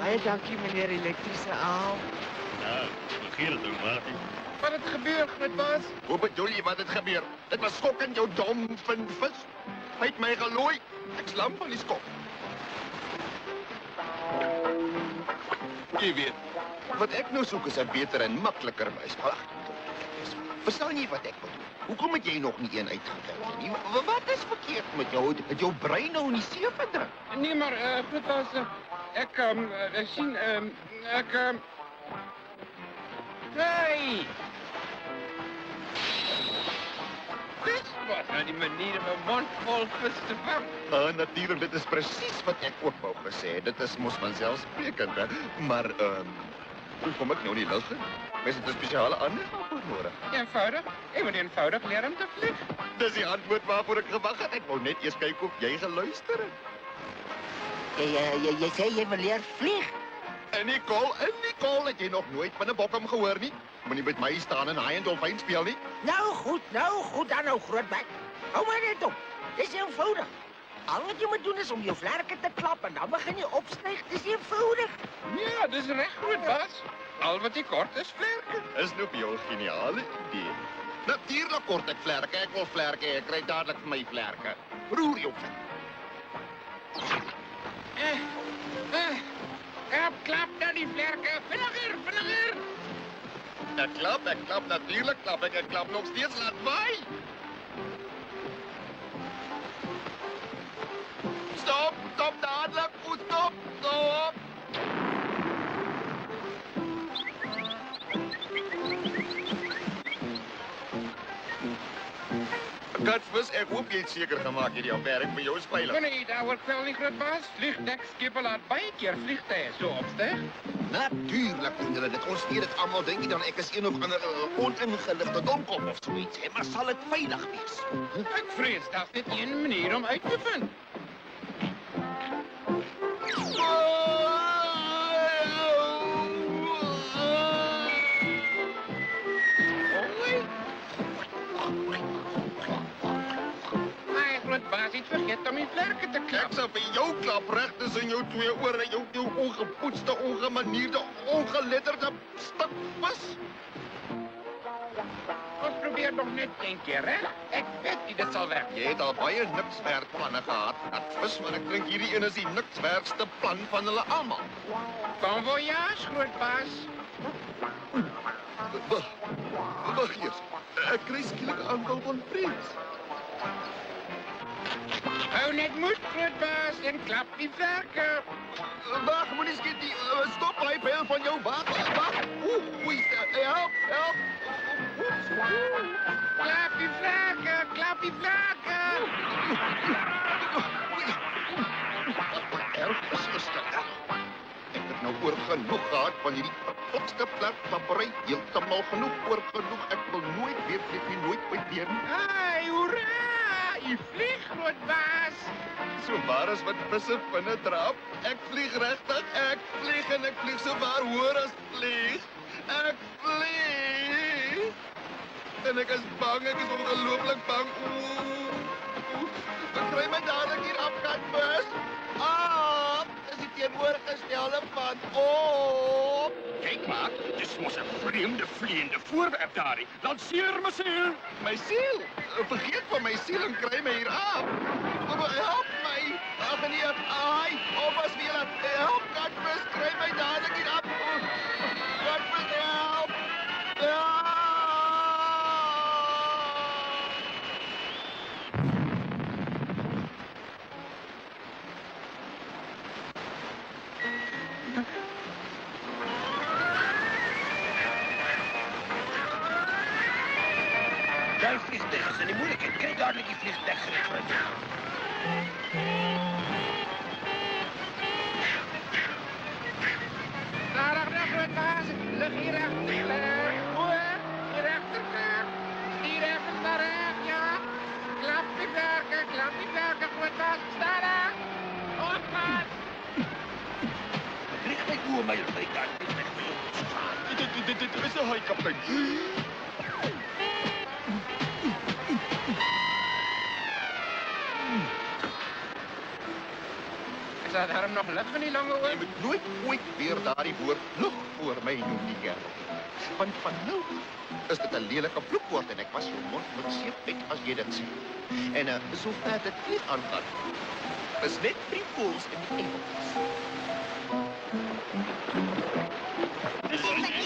Baie dankie, meneer elektrische aal. Ja, regeer het doen, maar. Wat het gebeur, grootbaas? Hoe bedoel je wat het gebeurt? Het was schokkend, jou dom vis. Hij heeft mij gelooid. Ik slam van die skok. Je weet, wat ik nou zoek is een beter en makkelijker muis. Verstaan je wat ik bedoel? Hoekom het jij nog niet een uitgewerkt nie? Wat is verkeerd met jou? Het jou brein nou niet zeer verdrukt? Nee, maar grootbaas, ik sien, Hey! Dit was nou die manier om een mond vol vis te vangen. Natuurlijk, dit is precies wat ik ook wou gezegd. Dit is mos vanzelfsprekend, hè. Maar, hoe kom ik nou niet lukken? Is het een speciale aanleg nodig? Eenvoudig. Ik moet eenvoudig leren om te vliegen. Dat is die antwoord waarvoor ik gewacht had. Ik wou net eerst kijken of jij gaat luisteren. Je zei je wil leren vliegen. En Nicole, heb je nog nooit van een bokkem gehoord, niet? Moet niet met mij staan en haai en dolfijn speel, niet? Nou goed, dan nou, grootbek. Hou maar net op. Het is eenvoudig. Al wat je moet doen is om je vlerken te klappen. Dan begin je opstijgen. Het is eenvoudig. Ja, dat is recht, grootbaas. Al wat ik kort is vlerken. Is nou voor jou een geniale idee. Natuurlijk kort ik vlerken. Ik wil vlerken. Ik krijg dadelijk van mij vlerken. Roer je op. Klap dan die vlerken. Vinniger. Ik klap, natuurlijk klap ik. Ik klap nog steeds, laat mij. Stop, dadelijk. Goed, stop. Katvis, ik hoop je het zeker gemaakt hier jouw werk voor jou is veilig. Nee, dat wordt wel niet, grootbaas. Vliegdekskipper laat baie keer vliegtuig zo opstijgen. Natuurlijk, kinderen. Dat ons hier het allemaal denk je dan ik is een of andere oningelichte domkop of zoiets. Maar zal het veilig wees? Ik vrees dat dit niet een manier om uit te vinden. Grootbaas, iets vergeet om je vlerken te Ik klappen. zou van jou klap recht tussen jou twee oren. Jou ongepoetste, ongemanierde, ongeletterde stuk vis. Ons probeer nog net één keer, hè? Ik weet niet, dat zal werken. Je hebt al baie niks werd plannen gehad. Dat vis wat ik drink hierdie een is die niks werdste plan van hulle allemaal. Bon voyage, grootbaas. Wacht eers. Ik krijg skielik een aanval van vrees. Hou net moed, grootbaas, en klap die vlerken. Wacht, moet eens die stoppijp van jou. Wacht. Oei, help. Klap die vlerken. Erg is te erg. Ik heb nou oor genoeg gehad van hierdie verkopste plekklapperij. Heeltemal oor genoeg. Ik wil nooit weer vlieg, nooit weer. Ai, hoera! Je vliegt, grootbaas. So waar as wat visse vinne drap. Ek vlieg regtig, ek vlieg en ek vlieg so waar hoor as vlieg. Ek vlieg. En ek is bang, ek is ongelooflik bang. Ek kry my dadelik hier afkat bus. Dis die teenoorgestelde van op. Kijk maar, het is mos een vreemde vliegende voorwerp daar. Lanceer mijn ziel. My siel. Vergeet van my siel en kry my hier af. Help my. Ag nee, ai. Oppas weer. Help, katvis, kry my dadelik hier af. Katvis, help. Daar vliegtuigen zijn niet moeilijk. Ik krijg duidelijk die vliegtuig geregeld. Daar, grootbaas. Lig hier achter. Hoor, hier achterkant. Hier even naar recht, ja. Klap die vlerken, grootbaas. Sta daar. Opmaat. Richt mij voor mij, dat ik daar niet weg wil. Dit is een haai, kapitein. daar daarom nog lig in die lange Jy oor? moet nooit ooit weer daardie woord nog voor my noem nie, kerel. Want van nou is dit 'n lelike vloekwoord en ek was jou mond met seep uit as jy dit sê. En sover dit nie aangaan. Is net prikkels in die Engels. Dis net